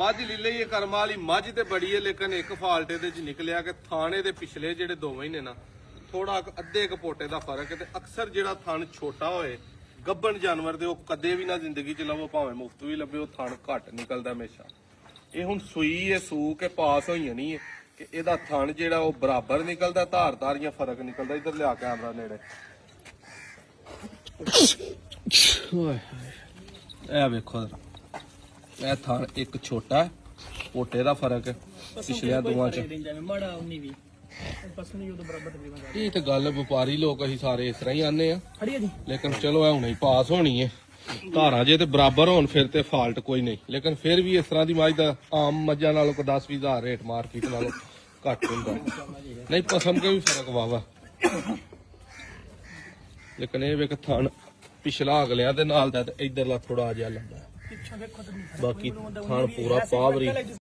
ਮੱਝ ਲੈ ਲਈ ਕਰਮ ਵਾਲੀ ਮੱਝ ਤੇ ਬੜੀ ਹੈ, ਲੇਕਿਨ ਇੱਕ ਫਾਲਟ ਇਹਦੇ ਚ ਨਿਕਲਿਆ ਕਿ ਥਾਣੇ ਦੇ ਪਿਛਲੇ ਜਿਹੜੇ ਦੋਵੇਂ ਨੇ ਨਾ ਥੋੜਾ ਅੱਧੇ ਕ ਪੋਟੇ ਦਾ ਫਰਕ ਹੈ। ਤੇ ਅਕਸਰ ਜਿਹੜਾ ਥਣ ਛੋਟਾ ਹੋਏ ਗੱਭਣ ਜਾਨਵਰ ਦੇ ਉਹ ਕਦੇ ਵੀ ਨਾ ਜ਼ਿੰਦਗੀ ਚ ਲਵੋ, ਭਾਵੇਂ ਮੁਫਤ ਵੀ ਲੱਭੇ, ਉਹ ਥਣ ਘੱਟ ਨਿਕਲਦਾ ਹਮੇਸ਼ਾ। ਇਹ ਹੁਣ ਸੂਈ ਹੈ, ਸੂ ਕੇ ਪਾਸ ਹੋਈਆਂ ਨਹੀਂ ਹੈ ਕਿ ਇਹਦਾ ਥਣ ਜਿਹੜਾ ਉਹ ਬਰਾਬਰ ਨਿਕਲਦਾ, ਧਾਰਦਾਰੀਆਂ ਫਰਕ ਨਿਕਲਦਾ। ਇੱਧਰ ਲਿਆ ਕੈਮਰਾ ਨੇੜੇ, ਇਹ ਵੇਖੋ ਇਹ ਥਣ ਇੱਕ ਛੋਟਾ ਪੋਟੇ ਦਾ ਫਰਕ ਹੈ ਪਿਛਲੇ ਦੋਵਾਂ ਚ। ਇਹ ਤੇ ਗੱਲ ਵਪਾਰੀ ਲੋਕ ਅਸੀਂ ਸਾਰੇ ਇਸ ਤਰ੍ਹਾਂ ਹੀ ਆਨੇ ਆ, ਲੇਕਿਨ ਚਲੋ ਇਹ ਹੁਣੇ ਹੀ ਪਾਸ ਹੋਣੀ ਹੈ। ਧਾਰਾਂ ਜੇ ਤੇ ਬਰਾਬਰ ਹੋਣ ਫਿਰ ਤੇ ਫਾਲਟ ਕੋਈ ਨਹੀਂ, ਲੇਕਿਨ ਫਿਰ ਵੀ ਇਸ ਤਰ੍ਹਾਂ ਦੀ ਮੱਝ ਦਾ ਆਮ ਮੱਝਾਂ ਨਾਲੋਂ 10-20 ਹਜ਼ਾਰ ਰੇਟ ਮਾਰਕੀਟ ਨਾਲੋਂ ਘੱਟ ਹੁੰਦਾ। ਨਹੀਂ ਪਸਮ ਕੇ ਵੀ ਫਰਕ ਵਾਵਾ, ਲੇਕਿਨ ਇਹ ਵੇਖ ਥਣ ਪਿਛਲਾ ਅਗਲਿਆਂ ਦੇ ਨਾਲ ਦਾ ਤੇ ਇਧਰਲਾ ਥੋੜਾ ਜਿਹਾ ਲੰਬਾ, ਬਾਕੀ ਥਣ ਪੂਰਾ ਪਾਵਰੀ।